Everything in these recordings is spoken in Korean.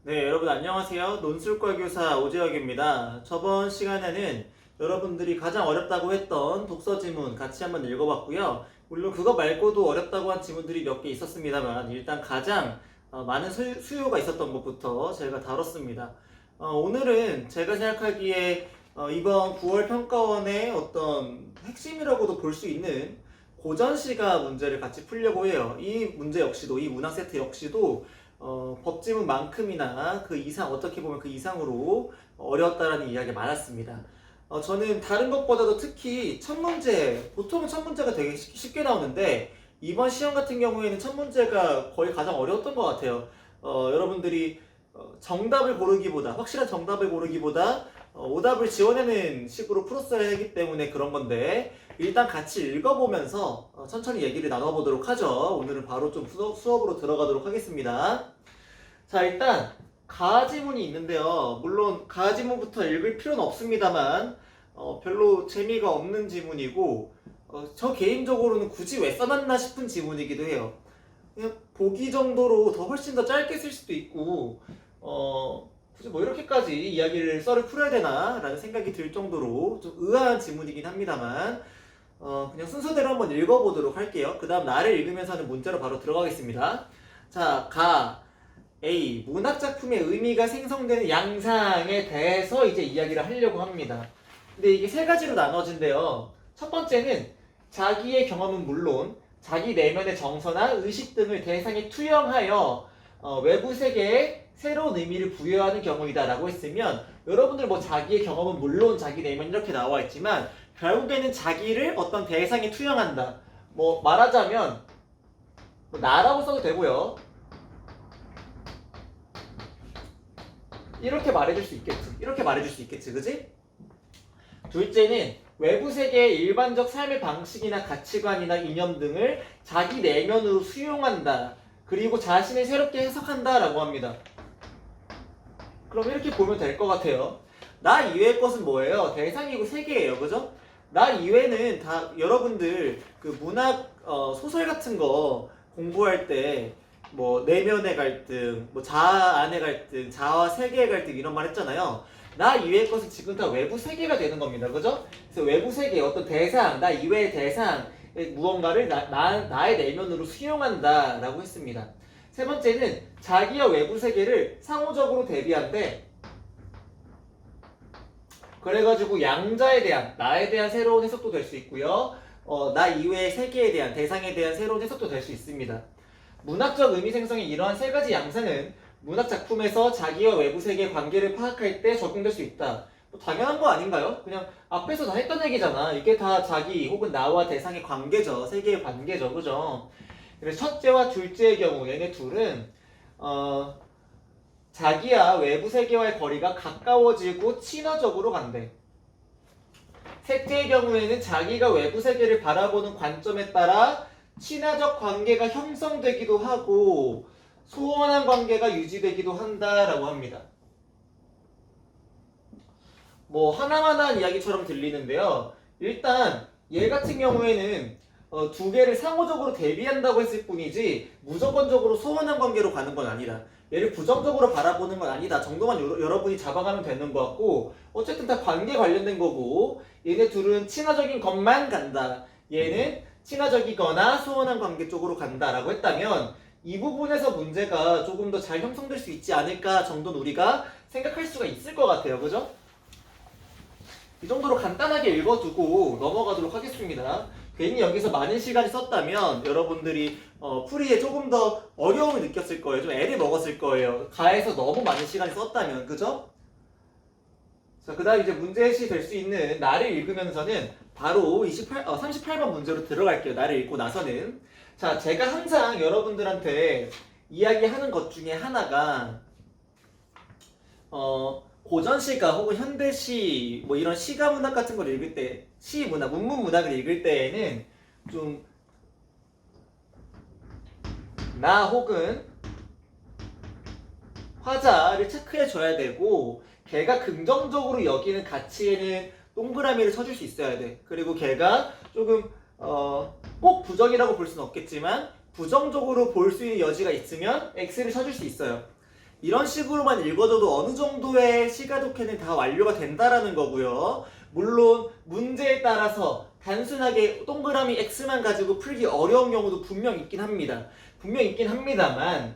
네, 여러분 안녕하세요. 논술과 교사 오재혁입니다. 저번 시간에는 여러분들이 가장 어렵다고 했던 독서 지문 같이 한번 읽어봤고요. 물론 그거 말고도 어렵다고 한 지문들이 몇 개 있었습니다만 일단 가장 많은 수요가 있었던 것부터 제가 다뤘습니다. 오늘은 제가 생각하기에 이번 9월 평가원의 어떤 핵심이라고도 볼 수 있는 고전시가 문제를 같이 풀려고 해요. 이 문제 역시도, 이 문학 세트 역시도 법지문만큼이나 그 이상, 어떻게 보면 그 이상으로 어려웠다라는 이야기가 많았습니다. 저는 다른 것보다도 특히 첫 문제, 보통은 첫 문제가 되게 쉽게 나오는데 이번 시험 같은 경우에는 첫 문제가 거의 가장 어려웠던 것 같아요. 여러분들이 정답을 고르기보다, 확실한 정답을 고르기보다 오답을 지원하는 식으로 풀었어야 하기 때문에 그런 건데 일단 같이 읽어보면서 천천히 얘기를 나눠보도록 하죠. 오늘은 바로 좀 수업으로 들어가도록 하겠습니다. 자, 일단 가지문이 있는데요. 물론 가지문부터 읽을 필요는 없습니다만 별로 재미가 없는 지문이고 저 개인적으로는 굳이 왜 써놨나 싶은 지문이기도 해요. 그냥 보기 정도로 더 훨씬 더 짧게 쓸 수도 있고 굳이 뭐 이렇게까지 이야기를 썰을 풀어야 되나 라는 생각이 들 정도로 좀 의아한 지문이긴 합니다만 그냥 순서대로 한번 읽어보도록 할게요. 그 다음 나를 읽으면서 하는 문제로 바로 들어가겠습니다. 자, A. 문학작품의 의미가 생성되는 양상에 대해서 이제 이야기를 하려고 합니다. 근데 이게 세 가지로 나눠진대요. 첫 번째는 자기의 경험은 물론 자기 내면의 정서나 의식 등을 대상에 투영하여 외부 세계에 새로운 의미를 부여하는 경우이다 라고 했으면 여러분들 뭐 자기의 경험은 물론 자기 내면 이렇게 나와 있지만 결국에는 자기를 어떤 대상에 투영한다. 뭐 말하자면 뭐 나라고 써도 되고요. 이렇게 말해줄 수 있겠지. 이렇게 말해줄 수 있겠지. 그지? 둘째는 외부 세계의 일반적 삶의 방식이나 가치관이나 이념 등을 자기 내면으로 수용한다. 그리고 자신을 새롭게 해석한다 라고 합니다. 그럼 이렇게 보면 될 것 같아요. 나 이외의 것은 뭐예요? 대상이고 세계예요. 그죠? 나 이외는 다 여러분들 그 문학 소설 같은 거 공부할 때 뭐 내면의 갈등, 뭐 자아 안의 갈등, 자아와 세계의 갈등 이런 말 했잖아요. 나 이외의 것은 지금 다 외부 세계가 되는 겁니다. 그죠? 그래서 외부 세계 어떤 대상, 나 이외의 대상 무언가를 나의 내면으로 수용한다 라고 했습니다. 세 번째는 자기와 외부 세계를 상호적으로 대비한대. 그래가지고 양자에 대한, 나에 대한 새로운 해석도 될 수 있고요. 나 이외의 세계에 대한, 대상에 대한 새로운 해석도 될 수 있습니다. 문학적 의미 생성의 이러한 세 가지 양상은 문학 작품에서 자기와 외부 세계의 관계를 파악할 때 적용될 수 있다. 뭐 당연한 거 아닌가요? 그냥 앞에서 다 했던 얘기잖아. 이게 다 자기 혹은 나와 대상의 관계죠. 세계의 관계죠. 그죠? 그래서 첫째와 둘째의 경우 얘네 둘은 자기와 외부 세계와의 거리가 가까워지고 친화적으로 간대. 셋째의 경우에는 자기가 외부 세계를 바라보는 관점에 따라 친화적 관계가 형성되기도 하고 소원한 관계가 유지되기도 한다라고 합니다. 뭐 하나만한 이야기처럼 들리는데요. 일단 얘 같은 경우에는 두 개를 상호적으로 대비한다고 했을 뿐이지 무조건적으로 소원한 관계로 가는 건 아니다. 얘를 부정적으로 바라보는 건 아니다 정도만 여러분이 잡아가면 되는 것 같고 어쨌든 다 관계 관련된 거고 얘네 둘은 친화적인 것만 간다. 얘는 친화적이거나 소원한 관계 쪽으로 간다라고 했다면 이 부분에서 문제가 조금 더 잘 형성될 수 있지 않을까 정도는 우리가 생각할 수가 있을 것 같아요. 그죠? 이 정도로 간단하게 읽어두고 넘어가도록 하겠습니다. 괜히 여기서 많은 시간이 썼다면 여러분들이 풀이에 조금 더 어려움을 느꼈을 거예요. 좀 애를 먹었을 거예요. 가에서 너무 많은 시간이 썼다면. 그죠? 자, 그 다음 이제 문제시 될 수 있는 나를 읽으면서는 바로 38번 문제로 들어갈게요. 나를 읽고 나서는. 자, 제가 항상 여러분들한테 이야기하는 것 중에 하나가 고전시가 혹은 현대시 뭐 이런 시가문학 같은 걸 읽을 때 시문학, 문문문학을 읽을 때에는 좀 나 혹은 화자를 체크해 줘야 되고 걔가 긍정적으로 여기는 가치에는 동그라미를 쳐줄 수 있어야 돼. 그리고 걔가 조금 꼭 부정이라고 볼 수는 없겠지만 부정적으로 볼 수 있는 여지가 있으면 X를 쳐줄 수 있어요. 이런 식으로만 읽어줘도 어느 정도의 시가 독해는 다 완료가 된다라는 거고요. 물론 문제에 따라서 단순하게 동그라미 X만 가지고 풀기 어려운 경우도 분명 있긴 합니다. 분명 있긴 합니다만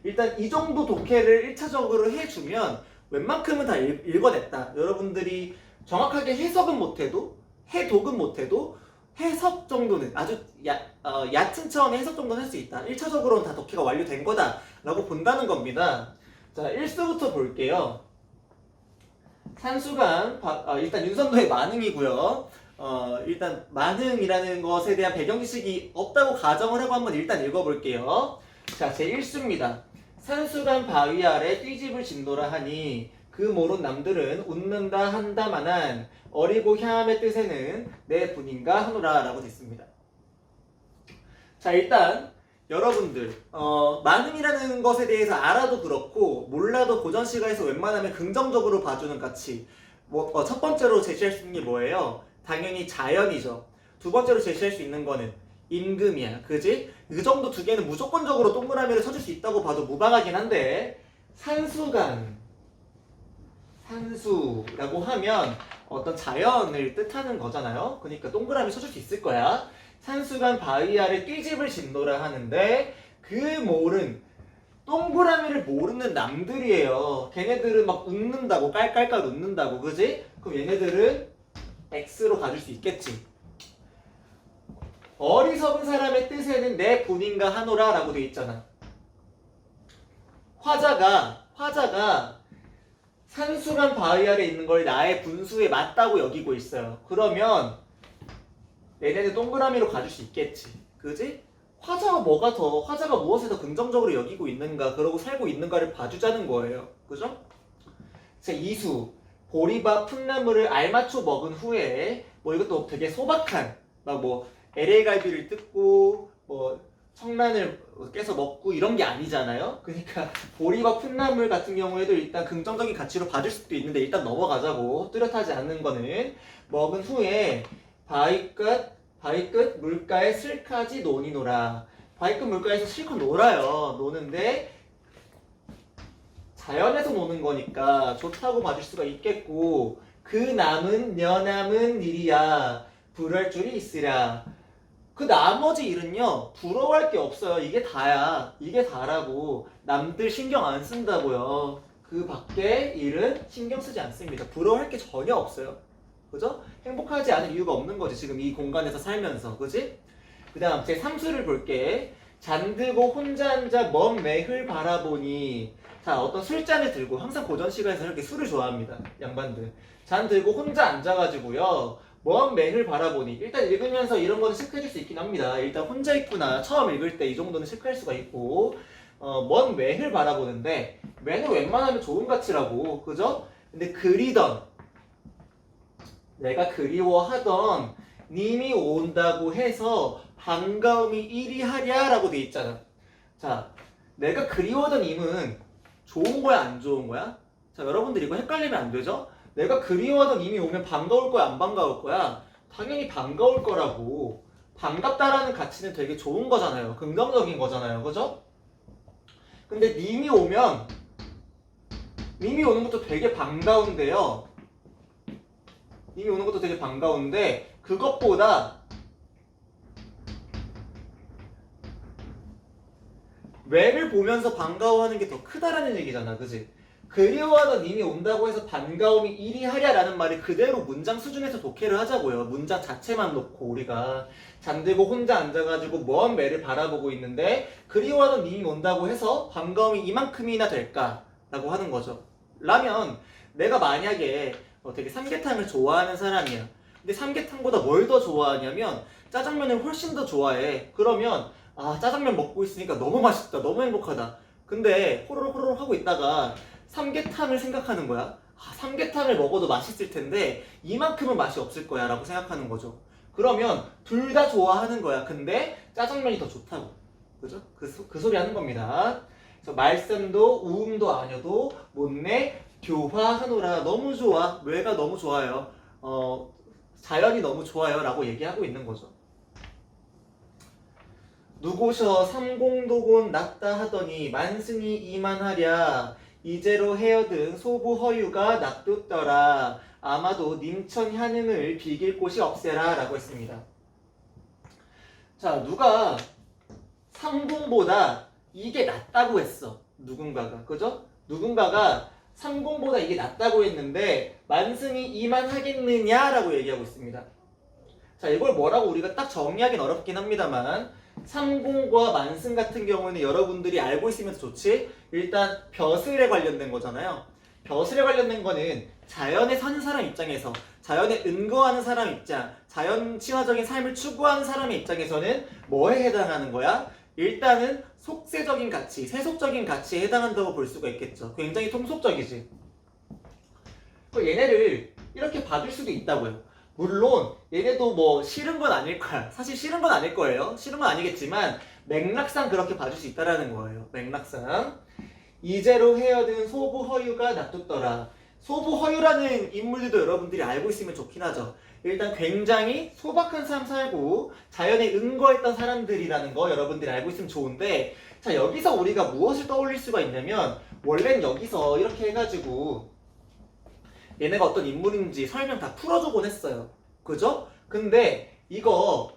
일단 이 정도 독해를 1차적으로 해주면 웬만큼은 다 읽어냈다. 여러분들이 정확하게 해석은 못해도 해독은 못해도 해석 정도는 아주 얕은 차원의 해석 정도는 할 수 있다. 1차적으로는 다 독해가 완료된 거다 라고 본다는 겁니다. 자, 1수부터 볼게요. 산수간 일단 윤선도의 만흥이고요. 일단 만흥이라는 것에 대한 배경 지식이 없다고 가정을 하고 한번 일단 읽어볼게요. 자, 제 1수입니다. 산수간 바위 아래 띠집을 짓노라 하니 그 모른 남들은 웃는다 한다마난 어리고 향함의 뜻에는 내 분인가 하노라 라고 됐습니다. 자, 일단 여러분들 만음이라는 것에 대해서 알아도 그렇고 몰라도 고전 시가에서 웬만하면 긍정적으로 봐주는 가치. 첫 번째로 제시할 수 있는 게 뭐예요? 당연히 자연이죠. 두 번째로 제시할 수 있는 거는 임금이야. 그지? 이 정도 두 개는 무조건적으로 동그라미를 쳐줄 수 있다고 봐도 무방하긴 한데 산수라고 하면 어떤 자연을 뜻하는 거잖아요. 그러니까 동그라미 쳐줄 수 있을 거야. 산수간 바위 아래 띠집을 짓노라 하는데 그 모른 동그라미를 모르는 남들이에요. 걔네들은 막 웃는다고 깔깔깔 웃는다고 그지? 그럼 얘네들은 X로 가줄 수 있겠지. 어리석은 사람의 뜻에는 내 본인가 하노라 라고 돼 있잖아. 화자가 산수간 바위 아래 있는 걸 나의 분수에 맞다고 여기고 있어요. 그러면 얘네는 동그라미로 가줄 수 있겠지. 그지? 화자가 무엇을 더 긍정적으로 여기고 있는가, 그러고 살고 있는가를 봐주자는 거예요. 그죠? 자, 2수. 보리밥 풋나물을 알맞춰 먹은 후에, 이것도 되게 소박한, LA 갈비를 뜯고, 청란을 깨서 먹고 이런 게 아니잖아요. 그러니까 보리밥 풋나물 같은 경우에도 일단 긍정적인 가치로 봐줄 수도 있는데 일단 넘어가자고. 뚜렷하지 않는 거는 먹은 후에 바위끝 물가에 슬카지 노니노라. 바위끝 물가에서 실컷 놀아요. 노는데 자연에서 노는 거니까 좋다고 봐줄 수가 있겠고, 그 남은 여남은 일이야 부러울 줄이 있으랴. 그 나머지 일은요 부러워할 게 없어요. 이게 다야. 이게 다라고. 남들 신경 안 쓴다고요. 그 밖에 일은 신경 쓰지 않습니다. 부러워할 게 전혀 없어요. 그죠? 행복하지 않을 이유가 없는 거지 지금 이 공간에서 살면서. 그지? 그 다음 제 3수를 볼게. 잠들고 혼자 앉아 먼 매를 바라보니. 자, 어떤 술잔을 들고, 항상 고전 시가에서 이렇게 술을 좋아합니다 양반들. 잠들고 혼자 앉아가지고요 먼 매를 바라보니. 일단 읽으면서 이런 거는 체크해줄 수 있긴 합니다. 일단 혼자 있구나 처음 읽을 때 이 정도는 체크할 수가 있고, 먼 매를 바라보는데 매는 웬만하면 좋은 가치라고. 그죠? 근데 내가 그리워하던 님이 온다고 해서 반가움이 이리하랴 라고 돼 있잖아. 자, 내가 그리워하던 님은 좋은 거야 안 좋은 거야? 자, 여러분들 이거 헷갈리면 안 되죠? 내가 그리워하던 님이 오면 반가울 거야 안 반가울 거야? 당연히 반가울 거라고. 반갑다라는 가치는 되게 좋은 거잖아요. 긍정적인 거잖아요. 그죠? 근데 님이 오는 것도 되게 반가운데요. 님이 오는 것도 되게 반가운데 그것보다 왜를 보면서 반가워하는 게 더 크다라는 얘기잖아. 그지? 그리워하던 님이 온다고 해서 반가움이 이리하랴라는 말이 그대로 문장 수준에서 독해를 하자고요. 문장 자체만 놓고 우리가 잠들고 혼자 앉아가지고 먼 매를 바라보고 있는데 그리워하던 님이 온다고 해서 반가움이 이만큼이나 될까? 라고 하는 거죠. 라면 내가 만약에 되게 삼계탕을 좋아하는 사람이야. 근데 삼계탕보다 뭘 더 좋아하냐면 짜장면을 훨씬 더 좋아해. 그러면 짜장면 먹고 있으니까 너무 맛있다, 너무 행복하다. 근데 호로록 하고 있다가 삼계탕을 생각하는 거야. 삼계탕을 먹어도 맛있을 텐데 이만큼은 맛이 없을 거야 라고 생각하는 거죠. 그러면 둘 다 좋아하는 거야. 근데 짜장면이 더 좋다고. 그죠? 그 소리 하는 겁니다. 그래서 말씀도 우음도 아니어도 못내 교화하노라. 너무 좋아. 왜가 너무 좋아요. 자연이 너무 좋아요 라고 얘기하고 있는 거죠. 누고셔 삼공도곤 낫다 하더니 만승이 이만하랴 이제로 헤어든 소부 허유가 납뒀더라 아마도 님천 향응을 비길 곳이 없애라 라고 했습니다. 자, 누가 삼공보다 이게 낫다고 했어. 누군가가. 그죠? 누군가가 삼공보다 이게 낫다고 했는데 만승이 이만하겠느냐라고 얘기하고 있습니다. 자, 이걸 뭐라고 우리가 딱 정리하기는 어렵긴 합니다만 삼공과 만승 같은 경우는 여러분들이 알고 있으면 좋지. 일단 벼슬에 관련된 거잖아요. 벼슬에 관련된 거는 자연에 사는 사람 입장에서 자연에 은거하는 사람 입장, 자연 친화적인 삶을 추구하는 사람의 입장에서는 뭐에 해당하는 거야? 일단은 속세적인 가치, 세속적인 가치에 해당한다고 볼 수가 있겠죠. 굉장히 통속적이지. 얘네를 이렇게 봐줄 수도 있다고요. 물론 얘네도 뭐 싫은 건 아닐 거야. 사실 싫은 건 아닐 거예요. 싫은 건 아니겠지만 맥락상 그렇게 봐줄 수 있다라는 거예요. 맥락상. 이제로 헤어든 소부 허유가 납뒀더라. 소부 허유라는 인물들도 여러분들이 알고 있으면 좋긴 하죠. 일단 굉장히 소박한 삶 살고 자연에 은거했던 사람들이라는 거 여러분들이 알고 있으면 좋은데, 자, 여기서 우리가 무엇을 떠올릴 수가 있냐면 원래는 여기서 이렇게 해가지고 얘네가 어떤 인물인지 설명 다 풀어주곤 했어요. 그죠? 근데 이거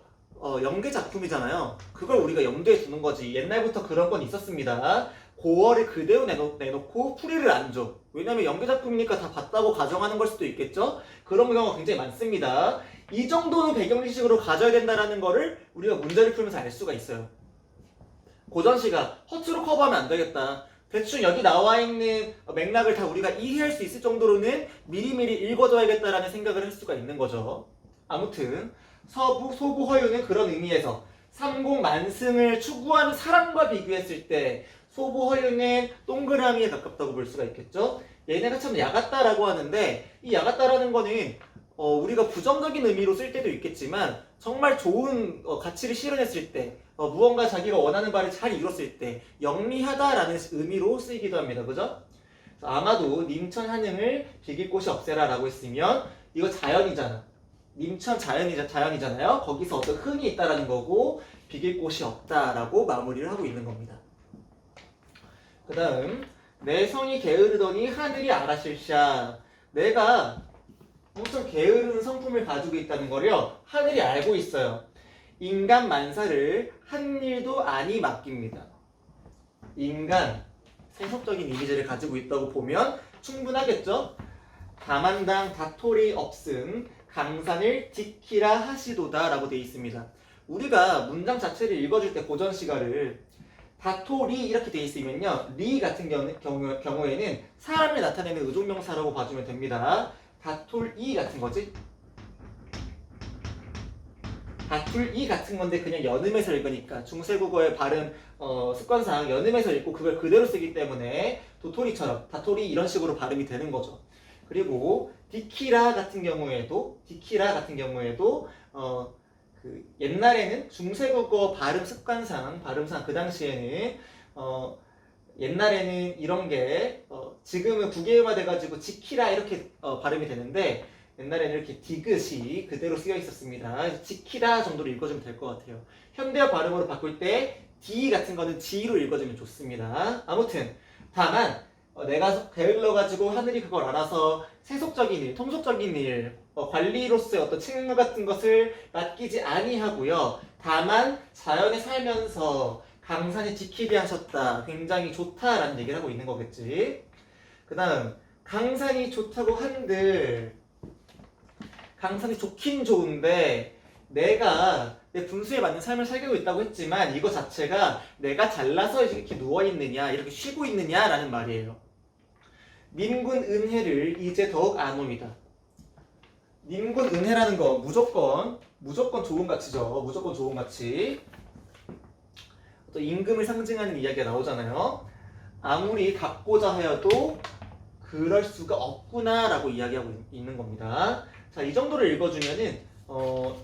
연계 작품이잖아요. 그걸 우리가 염두에 두는 거지. 옛날부터 그런 건 있었습니다. 고어를 그대로 내놓고 풀이를 안 줘. 왜냐면 연계 작품이니까 다 봤다고 가정하는 걸 수도 있겠죠? 그런 경우가 굉장히 많습니다. 이 정도는 배경지식으로 가져야 된다는 거를 우리가 문제를 풀면서 알 수가 있어요. 고전시가 허투루 커버하면 안 되겠다. 대충 여기 나와 있는 맥락을 다 우리가 이해할 수 있을 정도로는 미리미리 읽어둬야겠다라는 생각을 할 수가 있는 거죠. 아무튼 소부 허유는 그런 의미에서 삼공만승을 추구하는 사람과 비교했을 때 소부 허유는 동그라미에 가깝다고 볼 수가 있겠죠. 얘네가 참 야같다라고 하는데 이 야같다라는 거는 우리가 부정적인 의미로 쓸 때도 있겠지만 정말 좋은 가치를 실현했을 때 무언가 자기가 원하는 바를 잘 이뤘을 때 영리하다라는 의미로 쓰이기도 합니다. 그죠? 아마도 님천 한응을 비길 곳이 없애라 라고 했으면 이거 자연이잖아. 님천 자연이잖아요. 거기서 어떤 흥이 있다라는 거고 비길 곳이 없다라고 마무리를 하고 있는 겁니다. 그 다음 내 성이 게으르더니 하늘이 알아실샤. 내가 엄청 게으른 성품을 가지고 있다는 거를요 하늘이 알고 있어요. 인간 만사를 한 일도 아니 맡깁니다. 인간 세속적인 이미지를 가지고 있다고 보면 충분하겠죠. 다만당 다토리 없음 강산을 지키라 하시도다 라고 되어 있습니다. 우리가 문장 자체를 읽어줄 때 고전시가를 다토리 이렇게 되어 있으면요 리 같은 경우에는 사람을 나타내는 의존명사라고 봐주면 됩니다. 다툴이 같은 거지. 다툴이 같은 건데 그냥 연음해서 읽으니까 중세국어의 발음 습관상 연음해서 읽고 그걸 그대로 쓰기 때문에 도토리처럼 다토리 이런 식으로 발음이 되는 거죠. 그리고 디키라 같은 경우에도 그 옛날에는 중세국어 발음 습관상 발음상 그 당시에는 옛날에는 이런 게 지금은 국외화 돼가지고 지키라 이렇게 발음이 되는데 옛날에는 이렇게 디귿이 그대로 쓰여 있었습니다. 지키라 정도로 읽어주면 될 것 같아요. 현대어 발음으로 바꿀 때 디 같은 거는 지로 읽어주면 좋습니다. 아무튼 다만 내가 게을러가지고 하늘이 그걸 알아서 세속적인 일, 통속적인 일, 관리로서의 어떤 책무 같은 것을 맡기지 아니하고요. 다만 자연에 살면서 강산이 지키게 하셨다. 굉장히 좋다라는 얘기를 하고 있는 거겠지. 그 다음 강산이 좋다고 한들 강산이 좋긴 좋은데 내가 내 분수에 맞는 삶을 살고 있다고 했지만 이거 자체가 내가 잘나서 이렇게 누워있느냐 이렇게 쉬고 있느냐라는 말이에요. 민군 은혜를 이제 더욱 아놉니다. 민군 은혜라는 거 무조건 좋은 가치죠. 무조건 좋은 가치. 또 임금을 상징하는 이야기가 나오잖아요. 아무리 갚고자 하여도 그럴 수가 없구나 라고 이야기하고 있는 겁니다. 자, 이 정도를 읽어주면은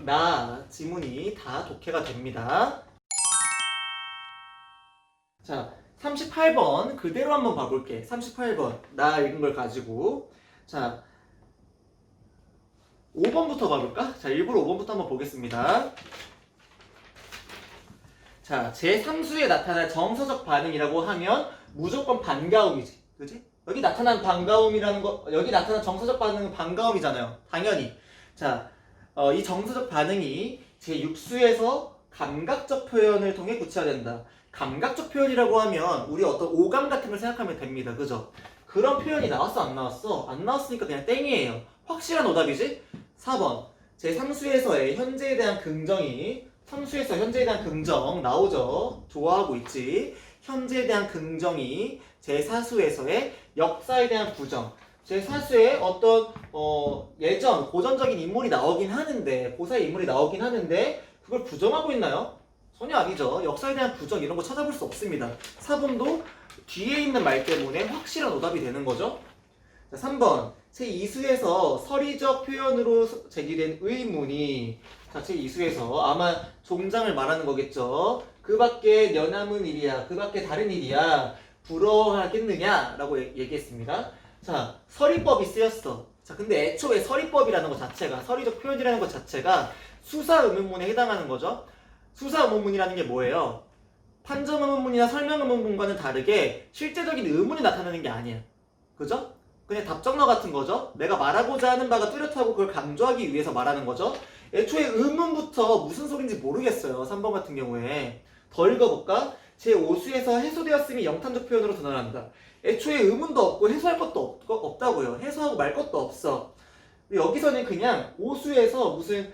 나 지문이 다 독해가 됩니다. 자, 38번 그대로 한번 봐볼게. 38번 나 읽은 걸 가지고 자 5번부터 봐볼까? 자, 일부러 5번부터 한번 보겠습니다. 자, 제3수에 나타난 정서적 반응이라고 하면 무조건 반가움이지. 그지? 여기 나타난 반가움이라는 거, 여기 나타난 정서적 반응은 반가움이잖아요. 당연히. 자, 이 정서적 반응이 제6수에서 감각적 표현을 통해 구체화된다. 감각적 표현이라고 하면 우리 어떤 오감 같은 걸 생각하면 됩니다. 그죠? 그런 표현이 나왔어, 안 나왔어? 안 나왔으니까 그냥 땡이에요. 확실한 오답이지? 4번. 제3수에서의 현재에 대한 긍정이 3수에서 현재에 대한 긍정 나오죠. 좋아하고 있지. 현재에 대한 긍정이 제4수에서의 역사에 대한 부정. 제4수에 어떤 예전 고전적인 인물이 나오긴 하는데 고사의 인물이 나오긴 하는데 그걸 부정하고 있나요? 전혀 아니죠. 역사에 대한 부정 이런 거 찾아볼 수 없습니다. 4번도 뒤에 있는 말 때문에 확실한 오답이 되는 거죠. 자, 3번 제2수에서 서리적 표현으로 제기된 의문이 자, 제2수에서 아마 종장을 말하는 거겠죠. 그 밖에 연함은 일이야. 그 밖에 다른 일이야. 부러워하겠느냐? 라고 얘기했습니다. 자, 서리법이 쓰였어. 자, 근데 애초에 서리법이라는 것 자체가, 서리적 표현이라는 것 자체가 수사 의문문에 해당하는 거죠. 수사 의문문이라는 게 뭐예요? 판정 의문문이나 설명 의문문과는 다르게 실제적인 의문이 나타나는 게 아니야. 그죠? 그냥 답정너 같은 거죠. 내가 말하고자 하는 바가 뚜렷하고 그걸 강조하기 위해서 말하는 거죠. 애초에 의문부터 무슨 소린지 모르겠어요. 3번 같은 경우에. 더 읽어볼까? 제5수에서 해소되었음이 영탄적 표현으로 드러난다. 애초에 의문도 없고 해소할 것도 없다고요. 해소하고 말 것도 없어. 여기서는 그냥 5수에서 무슨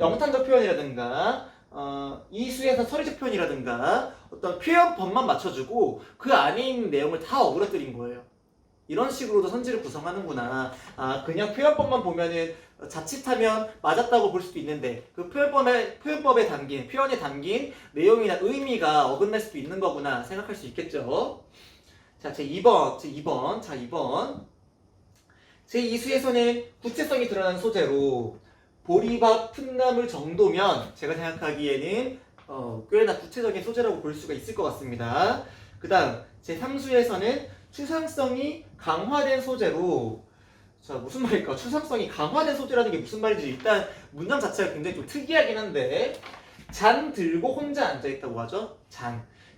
영탄적 표현이라든가 2수에서 서리적 표현이라든가 어떤 표현법만 맞춰주고 그 안에 있는 내용을 다 어그러뜨린 거예요. 이런 식으로도 선지를 구성하는구나. 아, 그냥 표현법만 보면은 자칫하면 맞았다고 볼 수도 있는데 그 표현법에 담긴, 표현에 담긴 내용이나 의미가 어긋날 수도 있는 거구나 생각할 수 있겠죠. 자, 제2번. 자, 2번. 제2수에서는 구체성이 드러나는 소재로 보리밥 풋나물 정도면 제가 생각하기에는 꽤나 구체적인 소재라고 볼 수가 있을 것 같습니다. 그 다음 제3수에서는 추상성이 강화된 소재로 자 무슨 말일까? 추상성이 강화된 소재라는 게 무슨 말인지 일단 문장 자체가 굉장히 좀 특이하긴 한데 잔 들고 혼자 앉아있다고 하죠.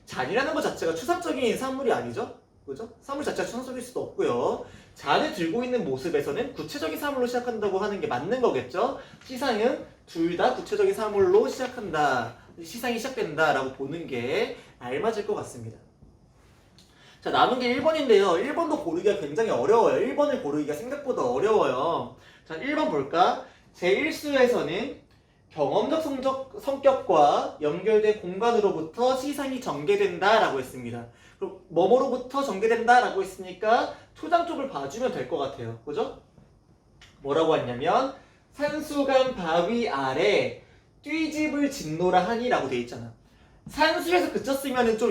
잔이라는 것 자체가 추상적인 사물이 아니죠. 그죠? 사물 자체가 추상적일 수도 없고요. 잔을 들고 있는 모습에서는 구체적인 사물로 시작한다고 하는 게 맞는 거겠죠. 시상은 둘 다 구체적인 사물로 시작한다. 시상이 시작된다 라고 보는 게 알맞을 것 같습니다. 자, 남은 게 1번인데요. 1번도 고르기가 굉장히 어려워요. 1번을 고르기가 생각보다 어려워요. 자, 1번 볼까? 제1수에서는 경험적 성격과 연결된 공간으로부터 시상이 전개된다 라고 했습니다. 그럼 뭐뭐로부터 전개된다 라고 했으니까 초장 쪽을 봐주면 될 것 같아요. 그죠? 뭐라고 했냐면 산수간 바위 아래 뛰집을 짓노라 하니 라고 돼 있잖아. 산수에서 그쳤으면 좀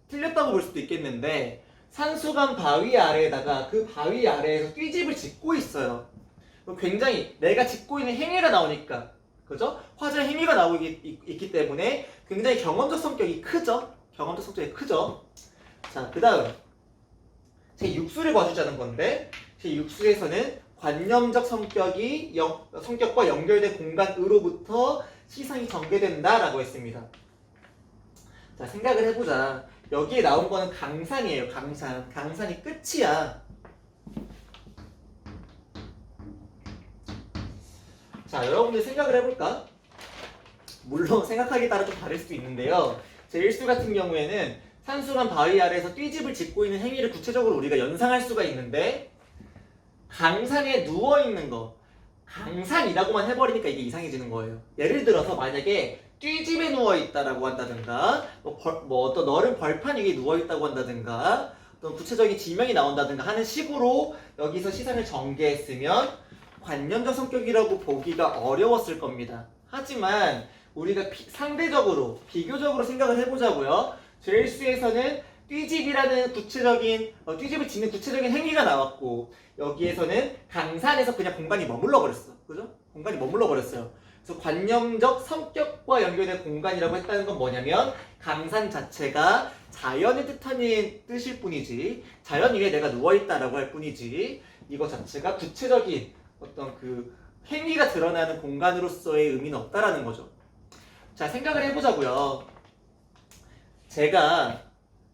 틀렸다고 볼 수도 있겠는데 산수간 바위 아래에다가 그 바위 아래에서 뛰집을 짓고 있어요. 굉장히 내가 짓고 있는 행위가 나오니까 그죠? 화자의 행위가 나오고 있기 때문에 굉장히 경험적 성격이 크죠? 경험적 성격이 크죠? 자, 그 다음 제6수를 봐주자는 건데 제6수에서는 관념적 성격과 연결된 공간으로부터 시상이 전개된다 라고 했습니다. 자, 생각을 해보자. 여기에 나온 거는 강산이에요. 강산이 끝이야. 자, 여러분들 생각을 해볼까? 물론 생각하기에 따라 좀 다를 수도 있는데요. 제1수 같은 경우에는 산수간 바위 아래에서 뛰집을 짓고 있는 행위를 구체적으로 우리가 연상할 수가 있는데 강산에 누워있는 거 강산이라고만 해버리니까 이게 이상해지는 거예요. 예를 들어서 만약에 뛰집에 누워있다라고 한다든가 어떤 너른 벌판 위에 누워있다고 한다든가 어떤 구체적인 지명이 나온다든가 하는 식으로 여기서 시상을 전개했으면 관념적 성격이라고 보기가 어려웠을 겁니다. 하지만 우리가 상대적으로 비교적으로 생각을 해보자고요. 제1수에서는 뛰집이라는 뛰집을 짓는 구체적인 행위가 나왔고 여기에서는 강산에서 그냥 공간이 머물러 버렸어. 그죠? 공간이 머물러 버렸어요. 그래서 관념적 성격과 연결된 공간이라고 했다는 건 뭐냐면 강산 자체가 자연을 뜻하는 뜻일 뿐이지 자연 위에 내가 누워있다라고 할 뿐이지 이거 자체가 구체적인 어떤 그 행위가 드러나는 공간으로서의 의미는 없다라는 거죠. 자, 생각을 해보자고요. 제가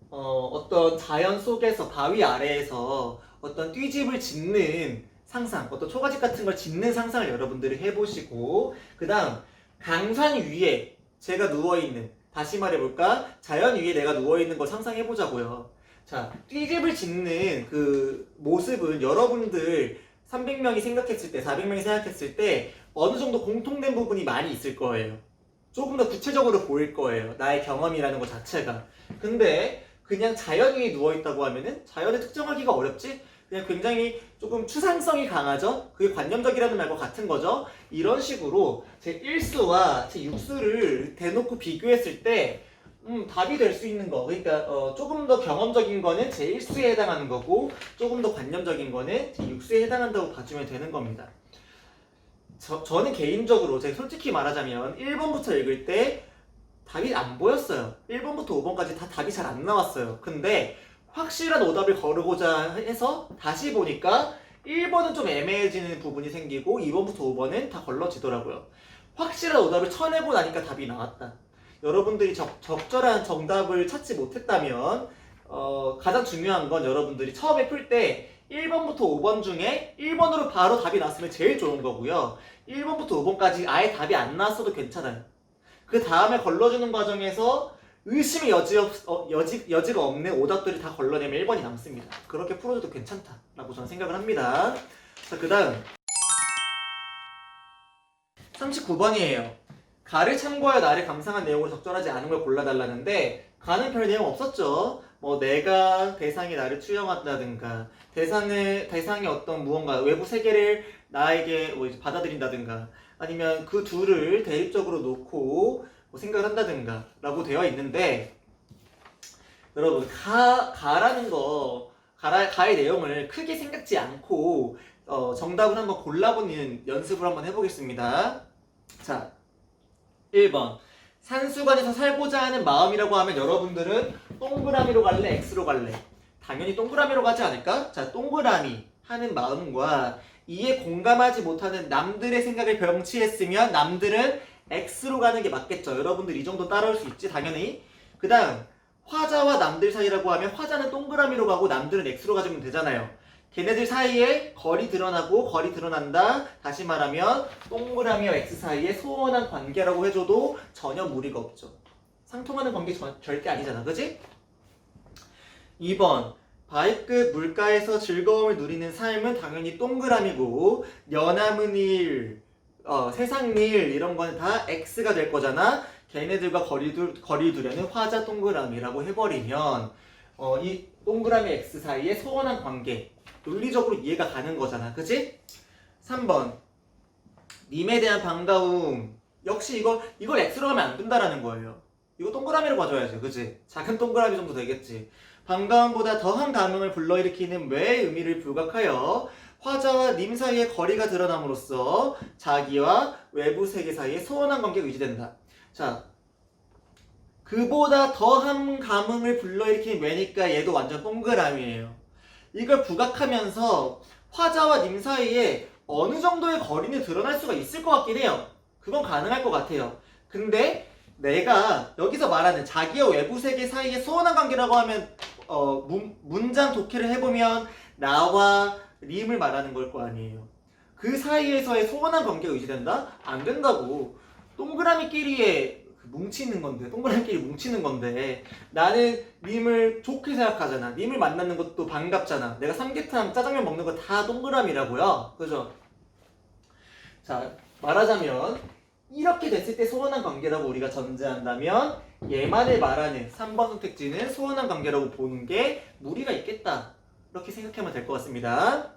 어떤 자연 속에서 바위 아래에서 어떤 띨집을 짓는 상상, 어떤 초가집 같은 걸 짓는 상상을 여러분들이 해보시고, 그 다음 강산 위에 제가 누워있는, 다시 말해볼까? 자연 위에 내가 누워있는 걸 상상해보자고요. 자, 띨집을 짓는 그 모습은 여러분들 300명이 생각했을 때, 400명이 생각했을 때 어느 정도 공통된 부분이 많이 있을 거예요. 조금 더 구체적으로 보일 거예요. 나의 경험이라는 것 자체가. 근데 그냥 자연 위에 누워있다고 하면은 자연을 특정하기가 어렵지? 그냥 굉장히 조금 추상성이 강하죠? 그게 관념적이라는 말과 같은 거죠? 이런 식으로 제 1수와 제 6수를 대놓고 비교했을 때 답이 될 수 있는 거. 그러니까 조금 더 경험적인 거는 제 1수에 해당하는 거고 조금 더 관념적인 거는 제 6수에 해당한다고 봐주면 되는 겁니다. 저는 개인적으로 제가 솔직히 말하자면 1번부터 읽을 때 답이 안 보였어요. 1번부터 5번까지 다 답이 잘 안 나왔어요. 근데 확실한 오답을 거르고자 해서 다시 보니까 1번은 좀 애매해지는 부분이 생기고 2번부터 5번은 다 걸러지더라고요. 확실한 오답을 쳐내고 나니까 답이 나왔다. 여러분들이 적절한 정답을 찾지 못했다면 가장 중요한 건 여러분들이 처음에 풀 때 1번부터 5번 중에 1번으로 바로 답이 나왔으면 제일 좋은 거고요. 1번부터 5번까지 아예 답이 안 나왔어도 괜찮아요. 그 다음에 걸러주는 과정에서 의심의 여지가 없는 오답들을 다 걸러내면 1번이 남습니다. 그렇게 풀어줘도 괜찮다라고 저는 생각을 합니다. 자, 그 다음 39번이에요. 가를 참고하여 나를 감상한 내용으로 적절하지 않은 걸 골라달라는데 가는 별 내용 없었죠. 뭐 내가 대상이 나를 투영한다든가 대상의 어떤 무언가 외부 세계를 나에게 뭐 이제 받아들인다든가 아니면 그 둘을 대립적으로 놓고 뭐 생각을 한다든가 라고 되어 있는데 여러분 가라는 거 가의 내용을 크게 생각지 않고 정답을 한번 골라보는 연습을 한번 해보겠습니다. 자, 1번 산수관에서 살고자 하는 마음이라고 하면 여러분들은 동그라미로 갈래? X로 갈래? 당연히 동그라미로 가지 않을까? 자, 동그라미 하는 마음과 이에 공감하지 못하는 남들의 생각을 병치했으면 남들은 X로 가는 게 맞겠죠. 여러분들 이 정도 따라올 수 있지 당연히. 그 다음 화자와 남들 사이라고 하면 화자는 동그라미로 가고 남들은 X로 가주면 되잖아요. 걔네들 사이에 거리 드러나고 거리 드러난다. 다시 말하면 동그라미와 X 사이에 소원한 관계라고 해줘도 전혀 무리가 없죠. 상통하는 관계 절대 아니잖아. 그지? 2번 바위끝 물가에서 즐거움을 누리는 삶은 당연히 동그라미고 연암은 일, 세상 일 이런 거는 다 X가 될 거잖아. 걔네들과 거리 두려는 화자 동그라미라고 해버리면 이 동그라미 X 사이에 소원한 관계 논리적으로 이해가 가는 거잖아. 그치? 3번 님에 대한 반가움 역시 이걸 X로 하면 안 된다라는 거예요. 이거 동그라미로 가져야지. 그치? 작은 동그라미 정도 되겠지. 반가움보다 더한 감흥을 불러일으키는 외의 의미를 부각하여 화자와 님 사이의 거리가 드러남으로써 자기와 외부 세계 사이의 소원한 관계가 유지된다. 자, 그보다 더한 감흥을 불러일으키는 외니까 얘도 완전 동그라미예요. 이걸 부각하면서 화자와 님 사이에 어느 정도의 거리는 드러날 수가 있을 것 같긴 해요. 그건 가능할 것 같아요. 근데 내가 여기서 말하는 자기와 외부 세계 사이의 소원한 관계라고 하면 문장 독해를 해보면 나와 님을 말하는 걸 거 아니에요. 그 사이에서의 소원한 관계가 유지된다? 안 된다고. 동그라미끼리의 뭉치는 건데, 동그라미끼리 뭉치는 건데 나는 님을 좋게 생각하잖아. 님을 만나는 것도 반갑잖아. 내가 삼계탕, 짜장면 먹는 거 다 동그라미라고요. 그죠? 자, 말하자면 이렇게 됐을 때 소원한 관계라고 우리가 전제한다면 얘만을 말하는 3번 선택지는 소원한 관계라고 보는 게 무리가 있겠다. 이렇게 생각하면 될 것 같습니다.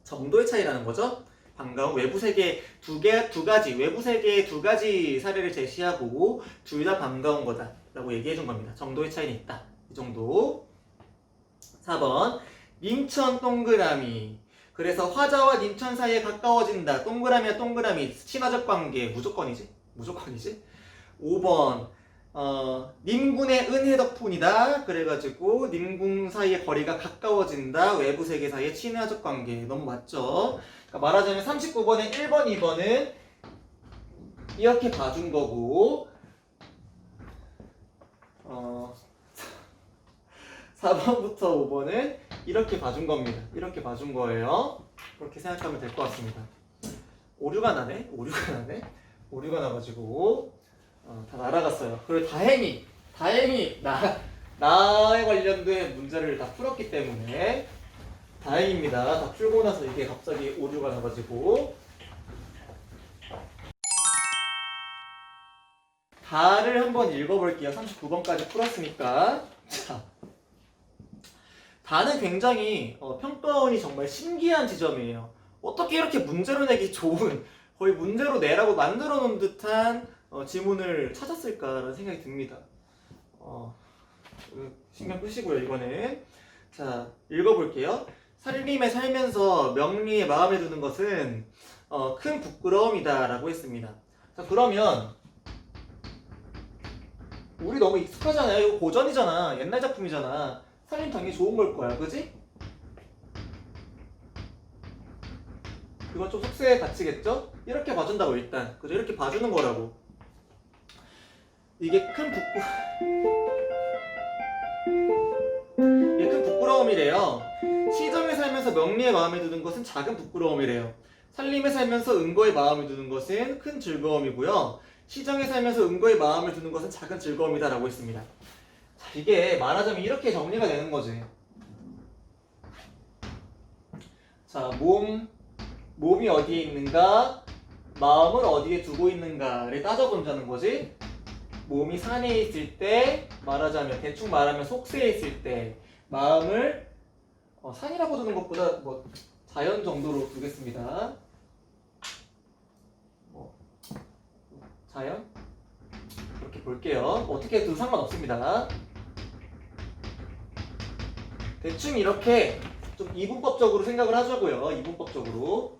정도의 차이라는 거죠. 반가운 외부 세계 두 가지 외부 세계의 두 가지 사례를 제시하고 둘 다 반가운 거다 라고 얘기해 준 겁니다. 정도의 차이는 있다. 이 정도. 4번 님천 동그라미. 그래서 화자와 님천 사이에 가까워진다. 동그라미와 동그라미 친화적 관계 무조건이지. 5번 님군의 은혜 덕분이다. 그래가지고 님군 사이의 거리가 가까워진다. 외부 세계 사이의 친화적 관계. 너무 맞죠? 그러니까 말하자면 39번에 1번, 2번은 이렇게 봐준 거고 4번부터 5번은 이렇게 봐준 겁니다. 이렇게 봐준 거예요. 그렇게 생각하면 될 것 같습니다. 오류가 나네? 오류가 나가지고 다 날아갔어요. 그리고 다행히 나에 관련된 문제를 다 풀었기 때문에 다행입니다. 다 풀고 나서 이게 갑자기 오류가 나가지고 다를 한번 읽어볼게요. 39번까지 풀었으니까. 자, 다는 굉장히 평가원이 정말 신기한 지점이에요. 어떻게 이렇게 문제로 내기 좋은, 거의 문제로 내라고 만들어 놓은 듯한 지문을 찾았을까라는 생각이 듭니다. 신경 끄시고요, 이거는. 자, 읽어볼게요. 살림에 살면서 명리에 마음에 두는 것은 큰 부끄러움이다 라고 했습니다. 자, 그러면 우리 너무 익숙하잖아요. 이거 고전이잖아. 옛날 작품이잖아. 살림 당연히 좋은 걸 거야. 그지? 이건 좀 속세에 갇히겠죠? 이렇게 봐준다고 일단. 그죠? 이렇게 봐주는 거라고. 이게 큰 부끄러움이래요. 시정에 살면서 명리에 마음에 두는 것은 작은 부끄러움이래요. 살림에 살면서 은거에 마음에 두는 것은 큰 즐거움이고요. 시정에 살면서 은거에 마음을 두는 것은 작은 즐거움이다 라고 했습니다. 자, 이게 말하자면 이렇게 정리가 되는 거지. 자, 몸이 어디에 있는가, 마음을 어디에 두고 있는가를 따져본다는 거지. 몸이 산에 있을 때, 말하자면 대충 말하면 속세에 있을 때 마음을 산이라고 두는 것보다 뭐 자연 정도로 두겠습니다. 자연? 이렇게 볼게요. 어떻게 해도 상관없습니다. 대충 이렇게 좀 이분법적으로 생각을 하자고요. 이분법적으로.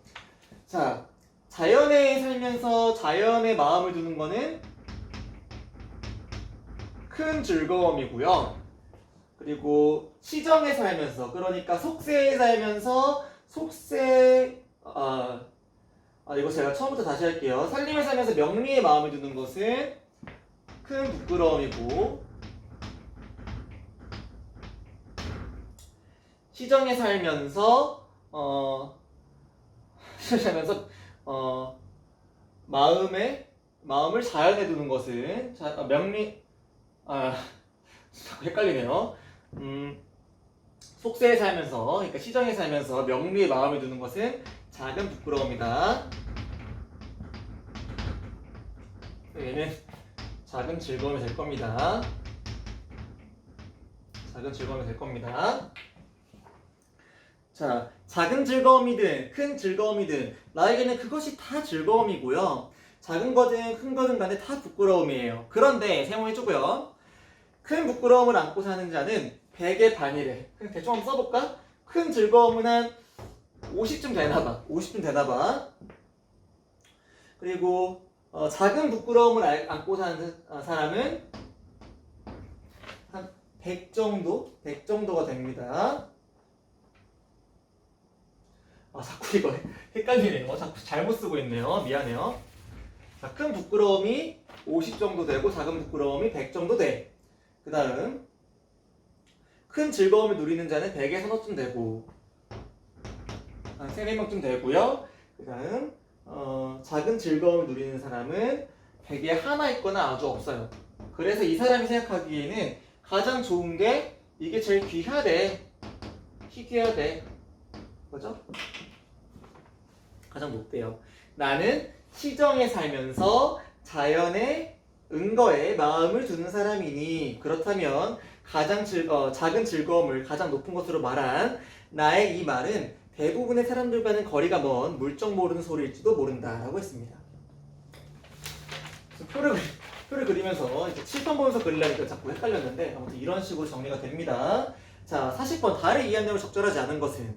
자, 자연에 살면서 자연에 마음을 두는 거는 큰 즐거움이고요. 그리고 시정에 살면서, 그러니까 속세에 살면서 이거 제가 처음부터 다시 할게요. 살림에 살면서 명리에 마음을 두는 것은 큰 부끄러움이고, 시정에 살면서 마음을 자연에 두는 것은 헷갈리네요. 속세에 살면서, 그러니까 시정에 살면서 명리에 마음을 두는 것은 작은 부끄러움이다. 얘는 작은 즐거움이 될 겁니다. 작은 즐거움이 될 겁니다. 자, 작은 즐거움이든 큰 즐거움이든 나에게는 그것이 다 즐거움이고요. 작은 거든 큰 거든 간에 다 부끄러움이에요. 그런데 세모해주고요. 큰 부끄러움을 안고 사는 자는 100의 반이래. 그냥 대충 한번 써볼까? 큰 즐거움은 한 50쯤 되나봐. 50쯤 되나봐. 그리고 작은 부끄러움을 안고 사는 사람은 한 100 정도? 100 정도가 됩니다. 자꾸 이거 헷갈리네요. 자꾸 잘못 쓰고 있네요. 미안해요. 자, 큰 부끄러움이 50 정도 되고 작은 부끄러움이 100 정도 돼. 그 다음 큰 즐거움을 누리는 자는 100에 서너쯤 되고 한 3-4명쯤 되고요. 그 다음 작은 즐거움을 누리는 사람은 100에 하나 있거나 아주 없어요. 그래서 이 사람이 생각하기에는 가장 좋은 게 이게 제일 귀하대. 희귀하대. 그죠? 가장 높대요. 나는 시정에 살면서 자연의 은거에 마음을 두는 사람이니, 그렇다면 작은 즐거움을 가장 높은 것으로 말한 나의 이 말은 대부분의 사람들과는 거리가 먼 물정 모르는 소리일지도 모른다라고 했습니다. 표를 그리면서 이제 칠판 보면서 그리려니까 자꾸 헷갈렸는데, 아무튼 이런 식으로 정리가 됩니다. 자, 40번 다를 이해한 내용을 적절하지 않은 것은,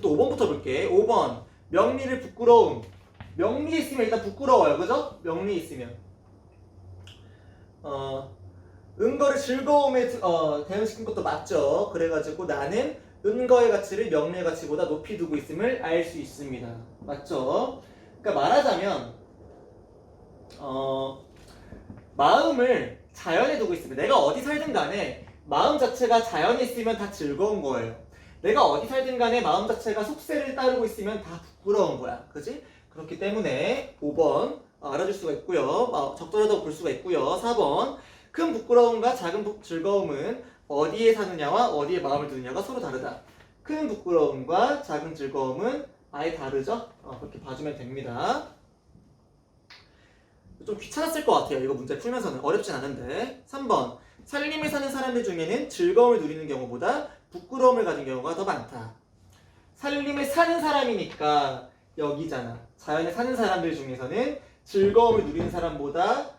또 5번부터 볼게. 5번 명리를 부끄러움. 명리 있으면 일단 부끄러워요. 그죠? 명리 있으면 은거를 즐거움에 대응시킨 것도 맞죠. 그래가지고 나는 은거의 가치를 명리의 가치보다 높이 두고 있음을 알 수 있습니다. 맞죠? 그러니까 말하자면 마음을 자연에 두고 있으면 내가 어디 살든 간에 마음 자체가 자연에 있으면 다 즐거운 거예요. 내가 어디 살든 간에 마음 자체가 속세를 따르고 있으면 다 부끄러운 거야. 그지? 그렇기 때문에 5번 알아줄 수가 있고요. 적절하다고 볼 수가 있고요. 4번 큰 부끄러움과 작은 즐거움은 어디에 사느냐와 어디에 마음을 두느냐가 서로 다르다. 큰 부끄러움과 작은 즐거움은 아예 다르죠? 그렇게 봐주면 됩니다. 좀 귀찮았을 것 같아요. 이거 문제 풀면서는 어렵진 않은데. 3번 살림을 사는 사람들 중에는 즐거움을 누리는 경우보다 부끄러움을 가진 경우가 더 많다. 살림을 사는 사람이니까 여기잖아. 자연에 사는 사람들 중에서는 즐거움을 누리는 사람보다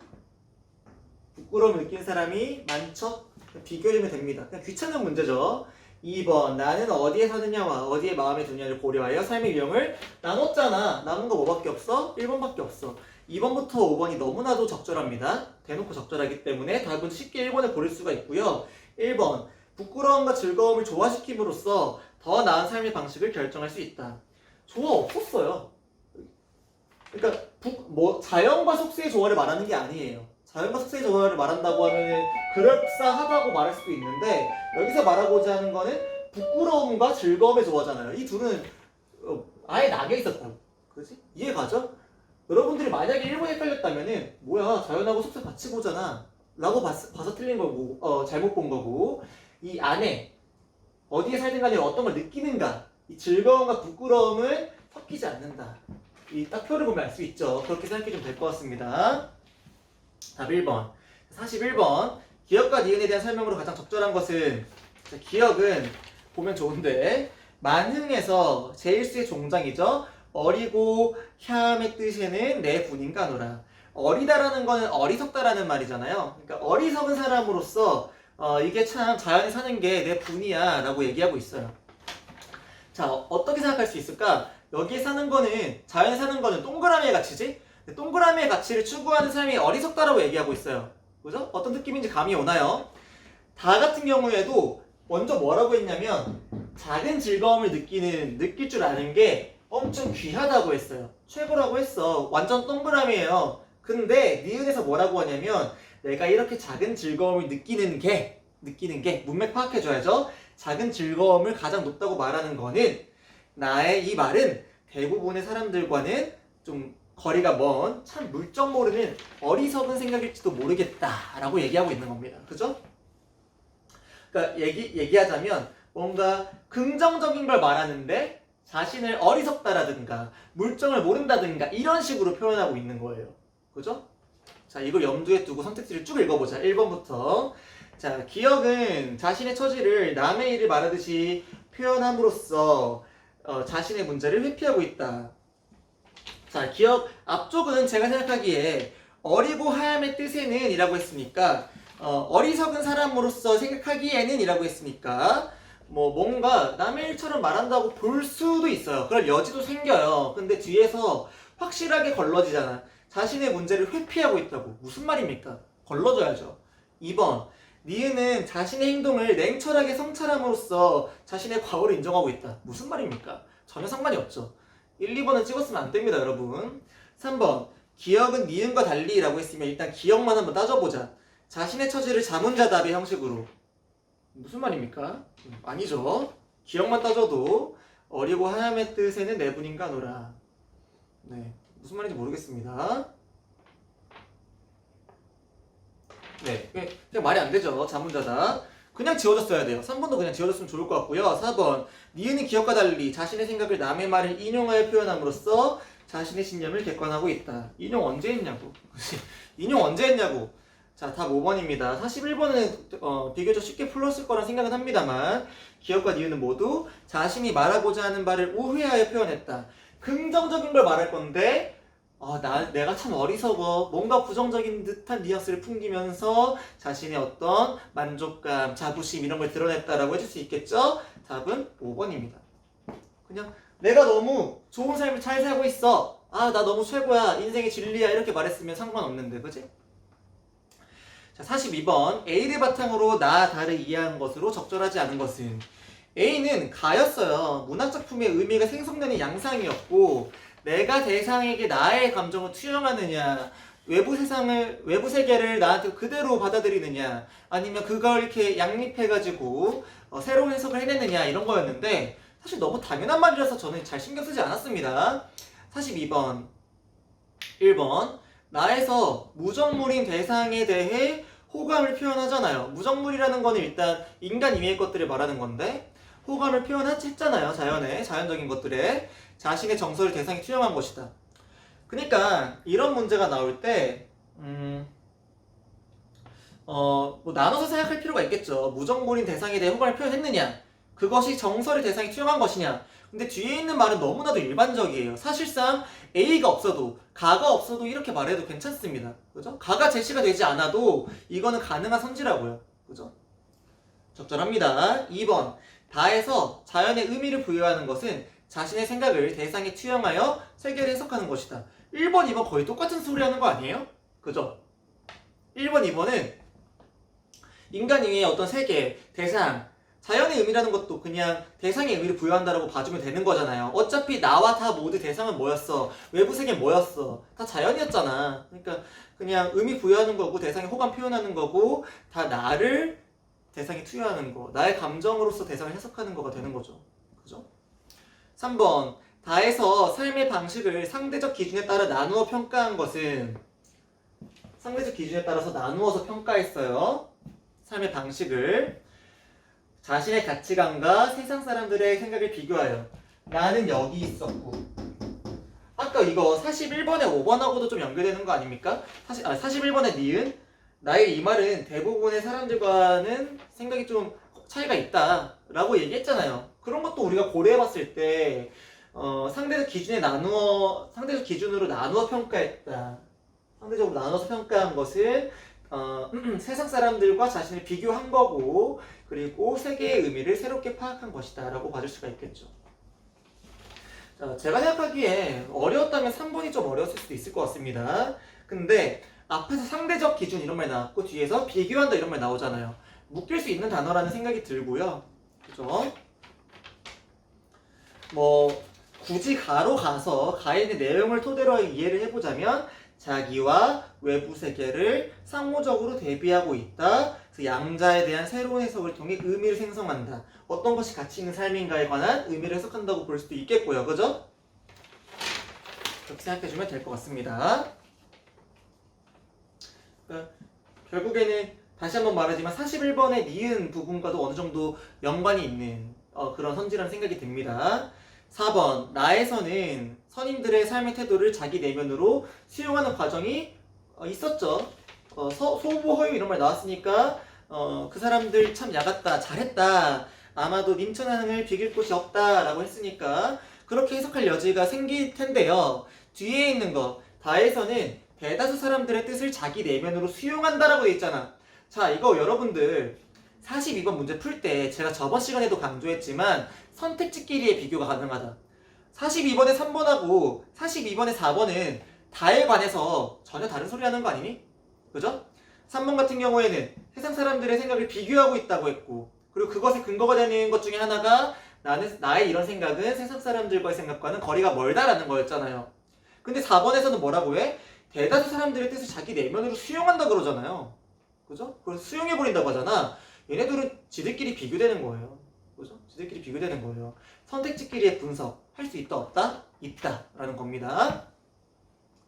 부끄러움을 느끼는 사람이 많죠? 비교해주면 됩니다. 그냥 귀찮은 문제죠. 2번 나는 어디에 사느냐와 어디에 마음에 두느냐를 고려하여 삶의 유형을 나눴잖아. 남은 거 뭐밖에 없어? 1번밖에 없어. 2번부터 5번이 너무나도 적절합니다. 대놓고 적절하기 때문에 답은 쉽게 1번을 고를 수가 있고요. 1번 부끄러움과 즐거움을 조화시킴으로써 더 나은 삶의 방식을 결정할 수 있다. 조화 없었어요. 그러니까 자연과 속세의 조화를 말하는 게 아니에요. 자연과 속세의 조화를 말한다고 하면 그럴싸하다고 말할 수도 있는데 여기서 말하고자 하는 거는 부끄러움과 즐거움의 조화잖아요. 이 둘은 아예 낙에 있었다고. 그렇지? 이해 가죠? 여러분들이 만약에 1번에 헷갈렸다면은 뭐야 자연하고 속세 같이 보잖아 라고 봐서 틀린 거고 잘못 본 거고 이 안에 어디에 살든 간에 어떤 걸 느끼는가 이 즐거움과 부끄러움은 섞이지 않는다. 이 딱 표를 보면 알 수 있죠. 그렇게 생각해 주면 될 것 같습니다. 답 1번 41번 기억과 니은에 대한 설명으로 가장 적절한 것은 기억은 보면 좋은데 만흥에서 제일수의 종장이죠. 어리고 캬함의 뜻에는 내 분인가노라. 어리다라는 거는 어리석다라는 말이잖아요. 그러니까 어리석은 사람으로서 이게 참 자연에 사는 게 내 분이야 라고 얘기하고 있어요. 자, 어떻게 생각할 수 있을까? 여기에 사는 거는 자연에 사는 거는 동그라미의 가치지? 동그라미의 가치를 추구하는 삶이 어리석다라고 얘기하고 있어요. 그죠? 어떤 느낌인지 감이 오나요? 다 같은 경우에도 먼저 뭐라고 했냐면 작은 즐거움을 느낄 줄 아는 게 엄청 귀하다고 했어요. 최고라고 했어. 완전 동그라미예요. 근데 니은에서 뭐라고 하냐면 내가 이렇게 작은 즐거움을 느끼는 게 문맥 파악해줘야죠. 작은 즐거움을 가장 높다고 말하는 거는 나의 이 말은 대부분의 사람들과는 좀 거리가 먼 참 물정 모르는 어리석은 생각일지도 모르겠다라고 얘기하고 있는 겁니다. 그죠? 그러니까 얘기하자면 뭔가 긍정적인 걸 말하는데 자신을 어리석다라든가 물정을 모른다든가 이런 식으로 표현하고 있는 거예요. 그죠? 자, 이걸 염두에 두고 선택지를 쭉 읽어보자. 1번부터. 자, 기억은 자신의 처지를 남의 일을 말하듯이 표현함으로써 자신의 문제를 회피하고 있다. 자, 기억 앞쪽은 제가 생각하기에 어리고 하얌의 뜻에는 이라고 했으니까 어리석은 사람으로서 생각하기에는 이라고 했으니까 뭔가 남의 일처럼 말한다고 볼 수도 있어요. 그럴 여지도 생겨요. 근데 뒤에서 확실하게 걸러지잖아. 자신의 문제를 회피하고 있다고. 무슨 말입니까? 걸러줘야죠. 2번 니은은 자신의 행동을 냉철하게 성찰함으로써 자신의 과오를 인정하고 있다. 무슨 말입니까? 전혀 상관이 없죠. 1, 2번은 찍었으면 안 됩니다, 여러분. 3번 기억은 니은과 달리 라고 했으면 일단 기억만 한번 따져보자. 자신의 처지를 자문자답의 형식으로. 무슨 말입니까? 아니죠. 기억만 따져도 어리고 하얌의 뜻에는 내분인가 노라. 네, 무슨 말인지 모르겠습니다. 네, 그냥 말이 안 되죠. 자문자다. 그냥 지워졌어야 돼요. 3번도 그냥 지워졌으면 좋을 것 같고요. 4번 니은이 기억과 달리 자신의 생각을 남의 말을 인용하여 표현함으로써 자신의 신념을 객관하고 있다. 인용 언제 했냐고. 인용 언제 했냐고. 자, 답 5번입니다. 41번은 비교적 쉽게 풀었을 거란 생각은 합니다만 기억과 니은은 모두 자신이 말하고자 하는 바를 우회하여 표현했다. 긍정적인 걸 말할 건데 내가 참 어리석어. 뭔가 부정적인 듯한 뉘앙스를 풍기면서 자신의 어떤 만족감, 자부심 이런 걸 드러냈다라고 해줄 수 있겠죠? 답은 5번입니다. 그냥 내가 너무 좋은 삶을 잘 살고 있어. 나 너무 최고야. 인생의 진리야. 이렇게 말했으면 상관없는데, 그지? 자, 42번 A를 바탕으로 나, 다를 이해한 것으로 적절하지 않은 것은 A는 가였어요. 문학작품의 의미가 생성되는 양상이었고 내가 대상에게 나의 감정을 투영하느냐 외부 세계를 나한테 그대로 받아들이느냐, 아니면 그걸 이렇게 양립해가지고 새로운 해석을 해내느냐, 이런 거였는데, 사실 너무 당연한 말이라서 저는 잘 신경 쓰지 않았습니다. 42번. 1번. 나에서 무정물인 대상에 대해 호감을 표현하잖아요. 무정물이라는 거는 일단 인간 이외의 것들을 말하는 건데, 호감을 표현했잖아요. 자연적인 것들에 자신의 정서를 대상에 투영한 것이다. 그러니까 이런 문제가 나올 때 뭐 나눠서 생각할 필요가 있겠죠. 무정물인 대상에 대해 호감을 표현했느냐, 그것이 정서를 대상에 투영한 것이냐. 근데 뒤에 있는 말은 너무나도 일반적이에요. 사실상 A가 없어도, 가가 없어도 이렇게 말해도 괜찮습니다. 그죠? 가가 제시가 되지 않아도 이거는 가능한 선지라고요. 그죠? 적절합니다. 2번. 다에서 자연의 의미를 부여하는 것은 자신의 생각을 대상에 투영하여 세계를 해석하는 것이다. 1번, 2번 거의 똑같은 소리 하는 거 아니에요? 그죠? 1번, 2번은 인간 이외의 어떤 세계, 대상, 자연의 의미라는 것도 그냥 대상의 의미를 부여한다라고 봐주면 되는 거잖아요. 어차피 나와 다 모두 대상은 뭐였어? 외부 세계는 뭐였어? 다 자연이었잖아. 그러니까 그냥 의미 부여하는 거고 대상에 호감 표현하는 거고 다 나를 대상에 투여하는 거, 나의 감정으로서 대상을 해석하는 거가 되는 거죠. 그죠? 3번. 다에서 삶의 방식을 상대적 기준에 따라 나누어 평가한 것은, 상대적 기준에 따라서 나누어서 평가했어요. 삶의 방식을 자신의 가치관과 세상 사람들의 생각을 비교하여 나는 여기 있었고, 아까 이거 41번에 5번하고도 좀 연결되는 거 아닙니까? 41번에 니은, 나의 이 말은 대부분의 사람들과는 생각이 좀 차이가 있다 라고 얘기했잖아요. 그런 것도 우리가 고려해봤을 때 상대적 기준으로 나누어 평가했다. 상대적으로 나눠서 평가한 것은 세상 사람들과 자신을 비교한 거고, 그리고 세계의 의미를 새롭게 파악한 것이다 라고 봐줄 수가 있겠죠. 자, 제가 생각하기에 어려웠다면 3번이 좀 어려웠을 수도 있을 것 같습니다. 근데 앞에서 상대적 기준 이런 말 나왔고 뒤에서 비교한다 이런 말 나오잖아요. 묶일 수 있는 단어라는 생각이 들고요. 그죠? 뭐 굳이 가로 가서 가에 있는 내용을 토대로 이해를 해보자면, 자기와 외부 세계를 상호적으로 대비하고 있다. 그래서 양자에 대한 새로운 해석을 통해 의미를 생성한다. 어떤 것이 가치 있는 삶인가에 관한 의미를 해석한다고 볼 수도 있겠고요. 그죠? 그렇게 생각해주면 될 것 같습니다. 그러니까 결국에는 다시 한번 말하지만 41번의 니은 부분과도 어느 정도 연관이 있는 그런 선지라는 생각이 듭니다. 4번. 나에서는 선임들의 삶의 태도를 자기 내면으로 수용하는 과정이 있었죠. 소부 허용 이런 말 나왔으니까 그 사람들 참 야같다, 잘했다, 아마도 님천하능을 비길 곳이 없다 라고 했으니까 그렇게 해석할 여지가 생길 텐데요. 뒤에 있는 거, 다에서는 대다수 사람들의 뜻을 자기 내면으로 수용한다라고 돼 있잖아. 자, 이거 여러분들 42번 문제 풀 때 제가 저번 시간에도 강조했지만 선택지끼리의 비교가 가능하다. 42번에 3번하고 42번에 4번은 다에 관해서 전혀 다른 소리 하는 거 아니니? 그죠? 3번 같은 경우에는 세상 사람들의 생각을 비교하고 있다고 했고, 그리고 그것의 근거가 되는 것 중에 하나가 나의 이런 생각은 세상 사람들과의 생각과는 거리가 멀다라는 거였잖아요. 근데 4번에서는 뭐라고 해? 대다수 사람들의 뜻을 자기 내면으로 수용한다 그러잖아요. 그죠? 그래서 수용해버린다고 하잖아. 얘네들은 지들끼리 비교되는 거예요. 그죠? 지들끼리 비교되는 거예요. 선택지끼리의 분석, 할 수 있다 없다? 있다 라는 겁니다.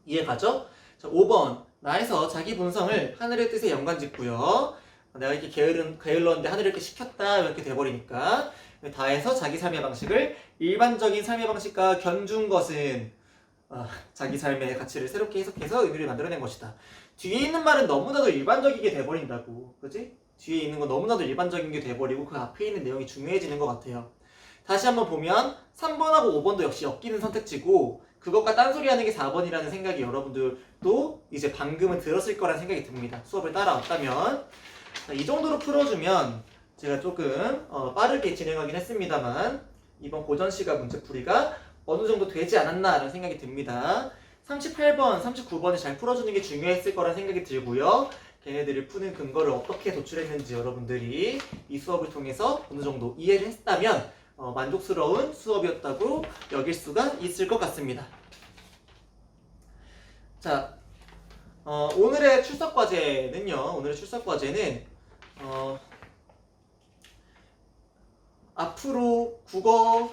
이해 가죠? 자, 5번. 나에서 자기 분성을 하늘의 뜻에 연관짓고요. 내가 이렇게 게을렀는데 하늘을 이렇게 시켰다 이렇게 돼버리니까, 다해서 자기 삶의 방식을 일반적인 삶의 방식과 견준 것은 자기 삶의 가치를 새롭게 해석해서 의미를 만들어낸 것이다. 뒤에 있는 말은 너무나도 일반적이게 돼버린다고. 그치? 뒤에 있는 건 너무나도 일반적인 게 돼버리고 그 앞에 있는 내용이 중요해지는 것 같아요. 다시 한번 보면 3번하고 5번도 역시 엮이는 선택지고, 그것과 딴소리 하는 게 4번이라는 생각이 여러분들도 이제 방금은 들었을 거라는 생각이 듭니다. 수업을 따라왔다면. 자, 이 정도로 풀어주면 제가 조금 빠르게 진행하긴 했습니다만 이번 고전시가 문제풀이가 어느 정도 되지 않았나 라는 생각이 듭니다. 38번, 39번을 잘 풀어주는 게 중요했을 거란 생각이 들고요. 걔네들을 푸는 근거를 어떻게 도출했는지 여러분들이 이 수업을 통해서 어느 정도 이해를 했다면 만족스러운 수업이었다고 여길 수가 있을 것 같습니다. 자, 오늘의 출석 과제는요. 오늘의 출석 과제는 앞으로 국어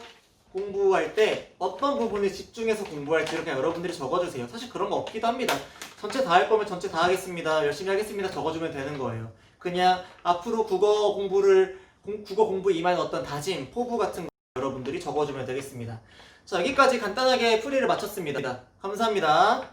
공부할 때 어떤 부분을 집중해서 공부할지를 그냥 여러분들이 적어주세요. 사실 그런 거 없기도 합니다. 전체 다 할 거면 전체 다 하겠습니다. 열심히 하겠습니다. 적어주면 되는 거예요. 그냥 앞으로 국어 공부에 임하는 어떤 다짐, 포부 같은 거 여러분들이 적어주면 되겠습니다. 자, 여기까지 간단하게 풀이를 마쳤습니다. 감사합니다.